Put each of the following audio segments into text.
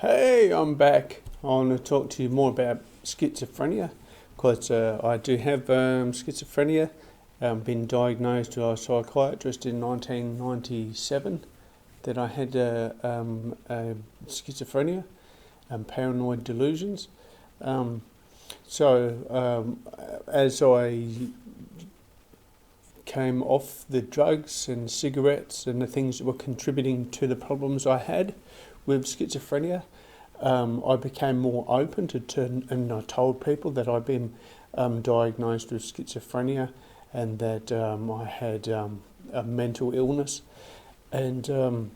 Hey, I'm back. I want to talk to you more about schizophrenia because I do have schizophrenia. Been diagnosed by a psychiatrist in 1997 that I had schizophrenia and paranoid delusions. Um, as I came off the drugs and cigarettes and the things that were contributing to the problems I had with schizophrenia, I became more open to turn, and I told people that I'd been diagnosed with schizophrenia and that I had a mental illness. And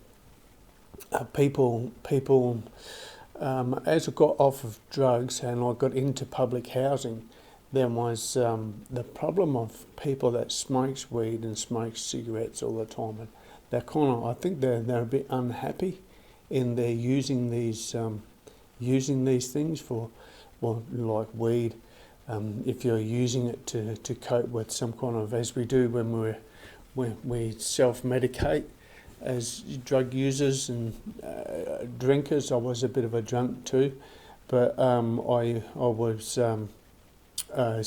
people, as I got off of drugs and I got into public housing, there was the problem of people that smokes weed and smokes cigarettes all the time, and I think they're a bit unhappy in their using these things for, well, like weed. If you're using it to cope with some kind of, as we do when we self-medicate as drug users and drinkers. I was a bit of a drunk too, but I was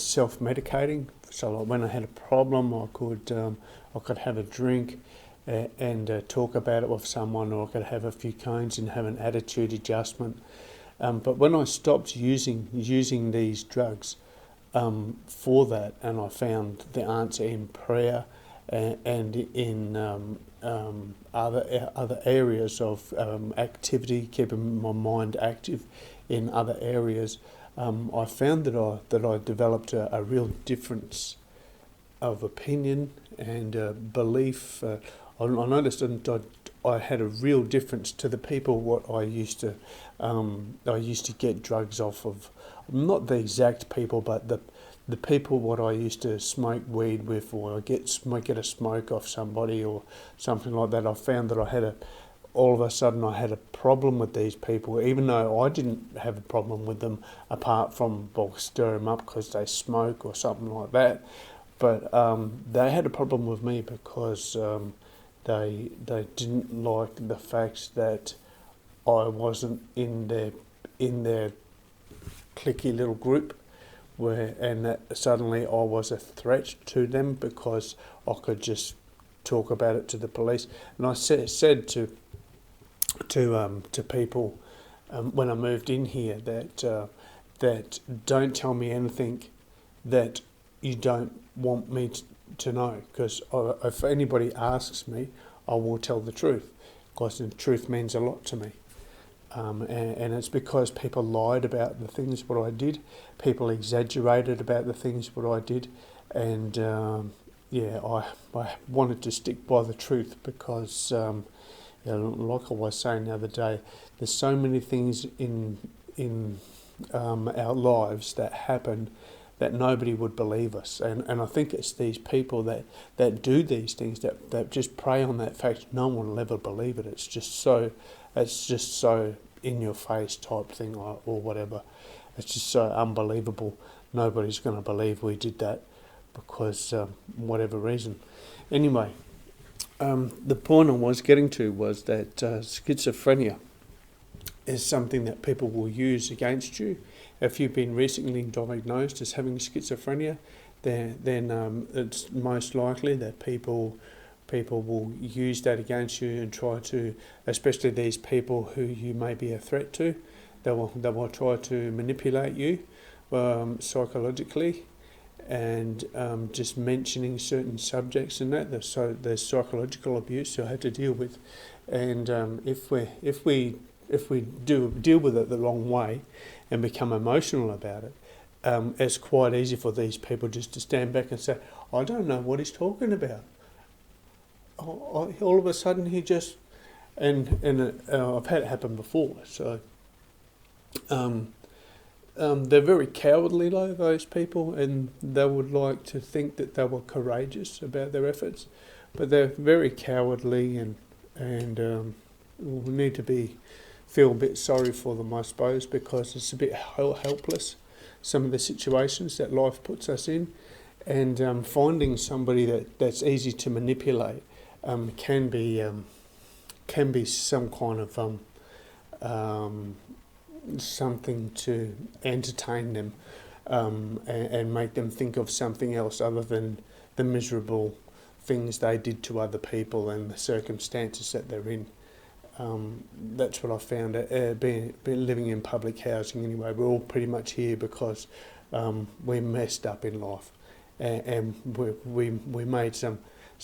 self-medicating. So like when I had a problem, I could have a drink and talk about it with someone, or I could have a few cones and have an attitude adjustment. But when I stopped using these drugs for that, and I found the answer in prayer and in other areas of activity, keeping my mind active in other areas, I found that I developed a real difference of opinion and belief. I noticed that I had a real difference to the people what I used to get drugs off of. Not the exact people, but the people what I used to smoke weed with, or get a smoke off somebody or something like that. I found that all of a sudden I had a problem with these people, even though I didn't have a problem with them, apart from, well, stir them up because they smoke or something like that. But they had a problem with me because they didn't like the fact that I wasn't in their cliquey little group, and that suddenly I was a threat to them because I could just talk about it to the police. And I said to people when I moved in here that don't tell me anything that you don't want me to know, because if anybody asks me, I will tell the truth, because the truth means a lot to me. And it's because people lied about the things what I did, people exaggerated about the things what I did, and I wanted to stick by the truth because, like I was saying the other day, there's so many things in our lives that happen that nobody would believe us, and I think it's these people that do these things that just prey on that fact. No one will ever believe it. It's just so in your face type thing, or whatever. It's just so unbelievable. Nobody's going to believe we did that because whatever reason. Anyway, the point I was getting to was that schizophrenia is something that people will use against you. If you've been recently diagnosed as having schizophrenia, then it's most likely that people will use that against you and try to, especially these people who you may be a threat to, they will try to manipulate you psychologically, and just mentioning certain subjects and that. So there's psychological abuse you'll have to deal with, and if we do deal with it the wrong way and become emotional about it, it's quite easy for these people just to stand back and say, I don't know what he's talking about. All of a sudden he just, and I've had it happen before, so they're very cowardly, though, those people, and they would like to think that they were courageous about their efforts, but they're very cowardly, and we need to feel a bit sorry for them, I suppose, because it's a bit helpless, some of the situations that life puts us in, and finding somebody that's easy to manipulate can be some kind of something to entertain them, and make them think of something else other than the miserable things they did to other people and the circumstances that they're in. That's what I found. Being living in public housing anyway, we're all pretty much here because we messed up in life, and we made some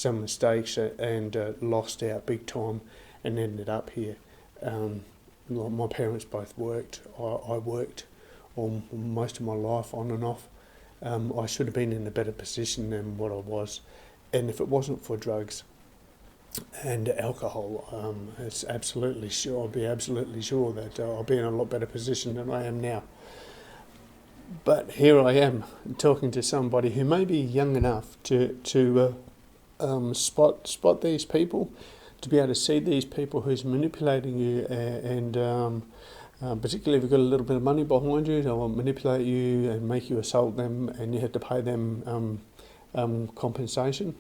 mistakes and lost out big time, and ended up here. My parents both worked. I worked all most of my life on and off. I should have been in a better position than what I was, and if it wasn't for drugs and alcohol, it's absolutely sure. I'll be absolutely sure that I'll be in a lot better position than I am now. But here I am talking to somebody who may be young enough to spot these people, to be able to see these people who's manipulating you, and particularly if you've got a little bit of money behind you, they'll manipulate you and make you assault them, and you have to pay them compensation.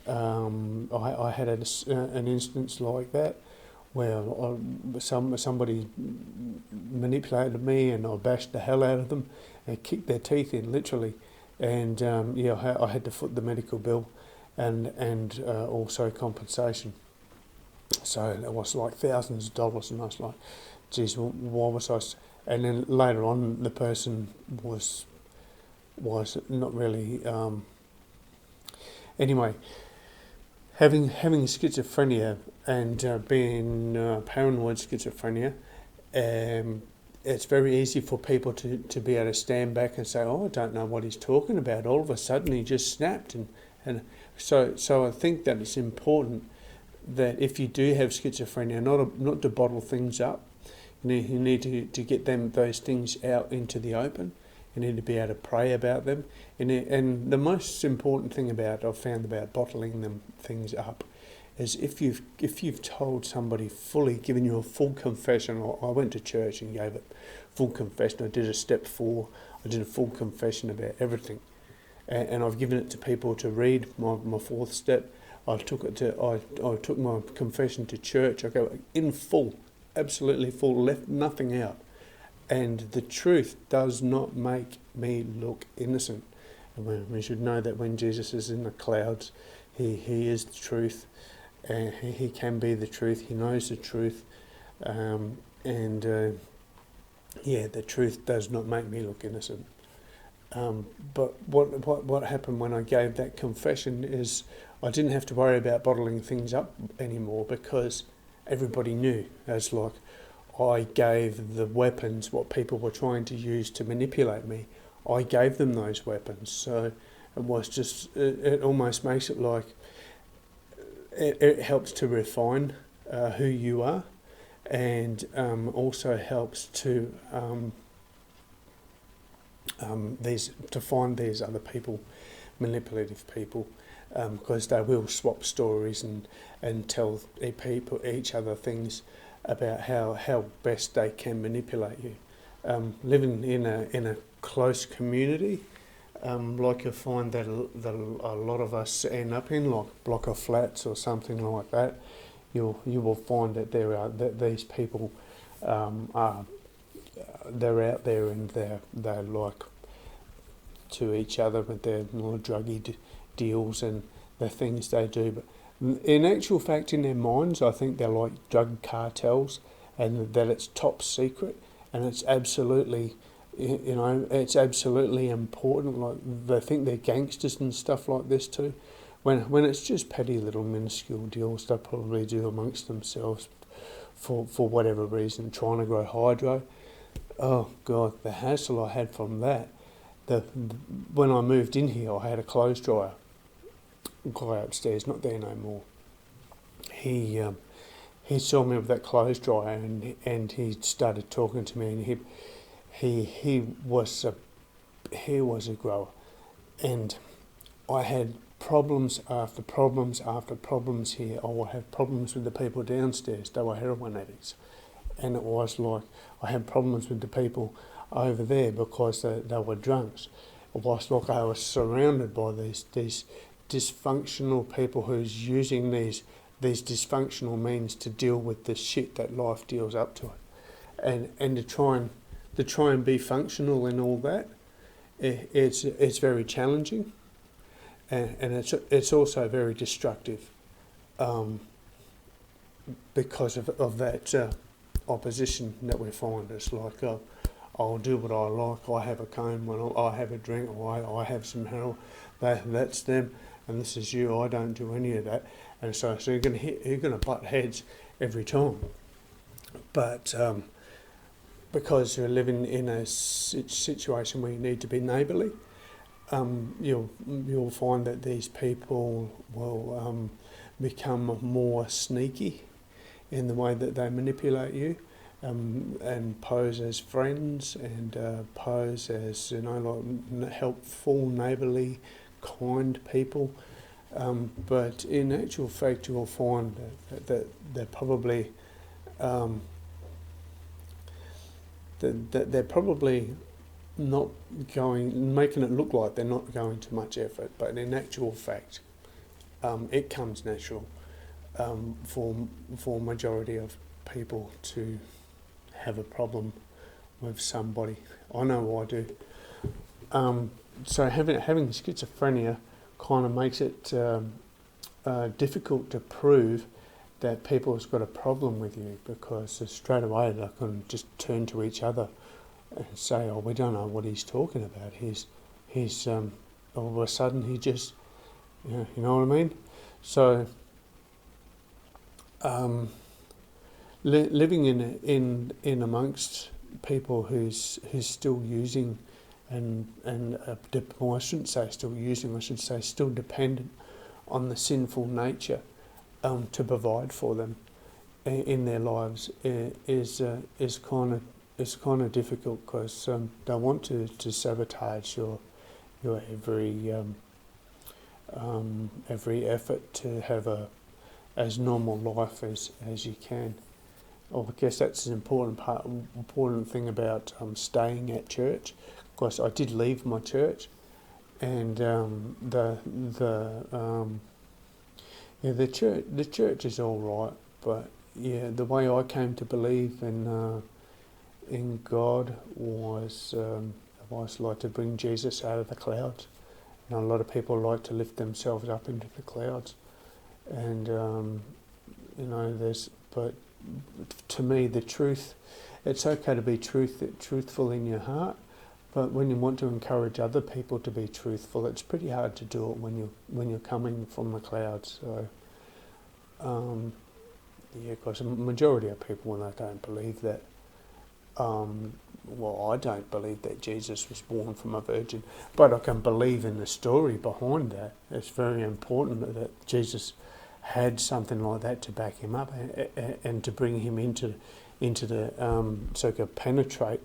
I had an instance like that where somebody manipulated me, and I bashed the hell out of them and kicked their teeth in, literally. And I had to foot the medical bill and also compensation. So it was like thousands of dollars, and I was like, geez, why was I? And then later on, the person was not really. Anyway, having schizophrenia and being paranoid schizophrenia, it's very easy for people to be able to stand back and say, oh, I don't know what he's talking about. All of a sudden he just snapped. And so I think that it's important that if you do have schizophrenia, not to bottle things up. You need to get those things out into the open. You need to be able to pray about them. And the most important thing I've found about bottling them things up is if you've told somebody fully, given you a full confession. I went to church and gave a full confession. I did a step 4. I did a full confession about everything, and I've given it to people to read. My 4th step. I took my confession to church. I go in full, absolutely full, left nothing out. And the truth does not make me look innocent. And we should know that when Jesus is in the clouds, he is the truth. He can be the truth. He knows the truth. The truth does not make me look innocent. But what happened when I gave that confession is I didn't have to worry about bottling things up anymore, because everybody knew. It's like I gave the weapons what people were trying to use to manipulate me. I gave them those weapons. So it was just, it almost makes it like it helps to refine who you are, and also helps to find these other people, manipulative people, because they will swap stories and tell each other things about how best they can manipulate you. Living in a close community, like you find that a lot of us end up in, like a block of flats or something like that, you will find that these people they're out there, and they're like to each other with their little druggy deals and the things they do. But in actual fact, in their minds, I think they're like drug cartels, and that it's top secret, and it's absolutely, it's absolutely important. Like they think they're gangsters and stuff like this too. When it's just petty little minuscule deals they probably do amongst themselves for whatever reason, trying to grow hydro. Oh God, the hassle I had from that. When I moved in here, I had a clothes dryer. Guy upstairs, not there no more. He saw me with that clothes dryer, and he started talking to me, and he was a grower, and I had problems after problems after problems here. I would have problems with the people downstairs. They were heroin addicts, and it was like I had problems with the people over there because they were drunks. It was like I was surrounded by these dysfunctional people who's using these dysfunctional means to deal with the shit that life deals up to it. and to try and be functional in all that, it's very challenging, and it's also very destructive, because of that opposition that we find. It's like, I'll do what I like. I have a cone when I have a drink, or I have some heroin. That's them, and this is you. I don't do any of that, and so you're going to butt heads every time. But because you're living in a situation where you need to be neighbourly, you'll find that these people will become more sneaky in the way that they manipulate you, and pose as friends, and pose as, like helpful, neighbourly, kind people. But in actual fact, you'll find that they're probably that they're probably not making it look like they're not going to much effort, but in actual fact, it comes natural for majority of people to have a problem with somebody. I know I do. So having schizophrenia kind of makes it difficult to prove that people have got a problem with you, because straight away they can just turn to each other and say, "Oh, we don't know what he's talking about. He's all of a sudden he just, you know what I mean?" So living in amongst people who's still using, and I shouldn't say still using, I should say still dependent on the sinful nature to provide for them in their lives, is kind of difficult, because they want to sabotage your every effort to have as normal life as you can. I guess that's an important thing about staying at church. Of course, I did leave my church, and the church is all right, but the way I came to believe in God was like to bring Jesus out of the clouds. And a lot of people like to lift themselves up into the clouds, and but to me, the truth, it's okay to be truthful in your heart, but when you want to encourage other people to be truthful, it's pretty hard to do it when you're coming from the clouds. So, because the majority of people, when they don't believe that, I don't believe that Jesus was born from a virgin, but I can believe in the story behind that. It's very important that Jesus had something like that to back him up, and to bring him into the so he could penetrate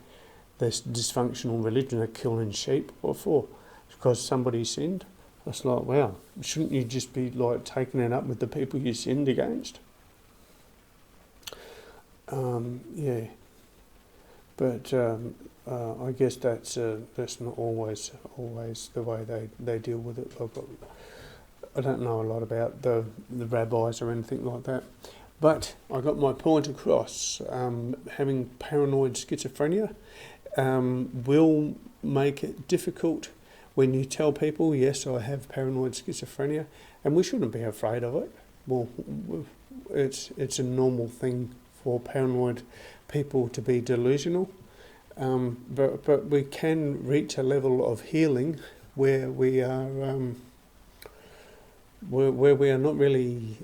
this dysfunctional religion of killing sheep. What for? Because somebody sinned? It's like, wow, shouldn't you just be like taking it up with the people you sinned against? But I guess that's not always the way they deal with it. I don't know a lot about the rabbis or anything like that, but I got my point across. Having paranoid schizophrenia will make it difficult when you tell people, yes, I have paranoid schizophrenia, and we shouldn't be afraid of it. Well, it's a normal thing for paranoid people to be delusional, but we can reach a level of healing where we are where we are not really.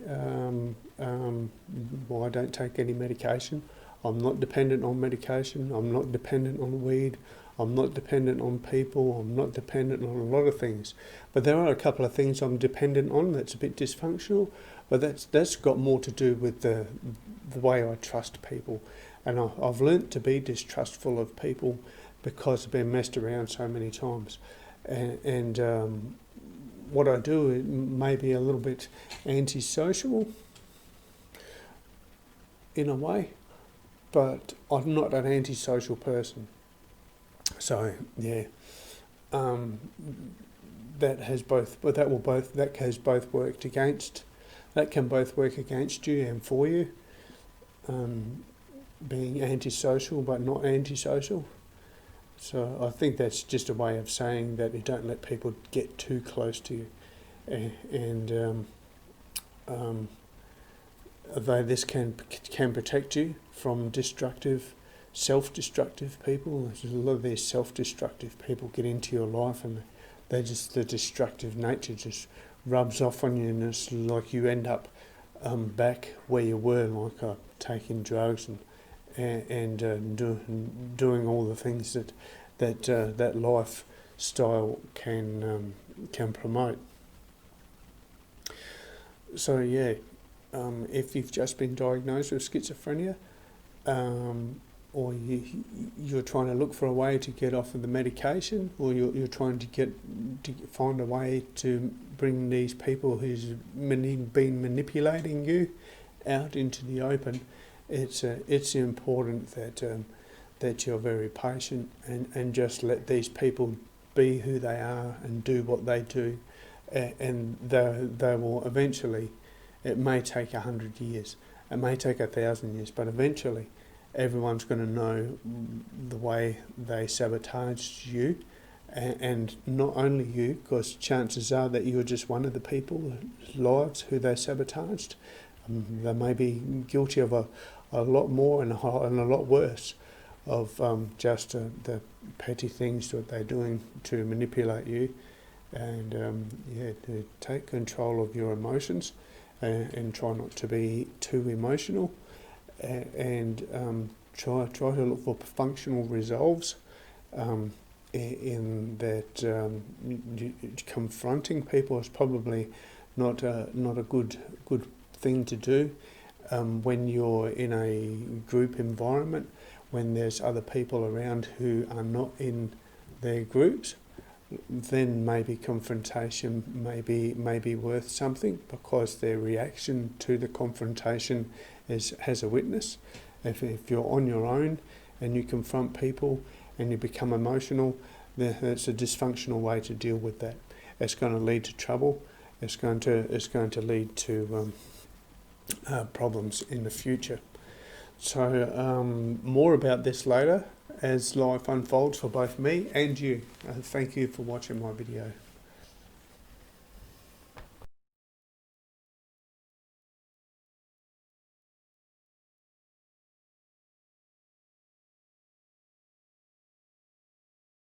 I don't take any medication. I'm not dependent on medication. I'm not dependent on weed. I'm not dependent on people. I'm not dependent on a lot of things. But there are a couple of things I'm dependent on that's a bit dysfunctional. But that's got more to do with the way I trust people. And I've learnt to be distrustful of people because I've been messed around so many times. And what I do may be a little bit antisocial in a way, but I'm not an antisocial person. So yeah, that has both, but that has both worked against. That can both work against you and for you. being antisocial but not antisocial. So I think that's just a way of saying that you don't let people get too close to you. And though this can protect you from self-destructive people, a lot of these self-destructive people get into your life, and the destructive nature just rubs off on you, and it's like you end up back where you were, like taking drugs and doing all the things that lifestyle can promote. So yeah, if you've just been diagnosed with schizophrenia, or you're trying to look for a way to get off of the medication, or you're trying to find a way to bring these people who's been manipulating you out into the open, it's important that you're very patient and just let these people be who they are and do what they do, and they will eventually. It may take 100 years, it may take 1,000 years, but eventually everyone's going to know the way they sabotaged you, and not only you, because chances are that you're just one of the people's lives who they sabotaged. They may be guilty of a lot more and a lot worse of just the petty things that they're doing to manipulate you, and to take control of your emotions and try not to be too emotional, and try to look for functional resolves in that. Confronting people is probably not a good thing to do when you're in a group environment, when there's other people around who are not in their groups. Then maybe confrontation may be worth something, because their reaction to the confrontation has a witness. If you're on your own and you confront people and you become emotional, that's a dysfunctional way to deal with that. It's going to lead to trouble. It's going to lead to problems in the future. So more about this later as life unfolds for both me and you. Thank you for watching my video.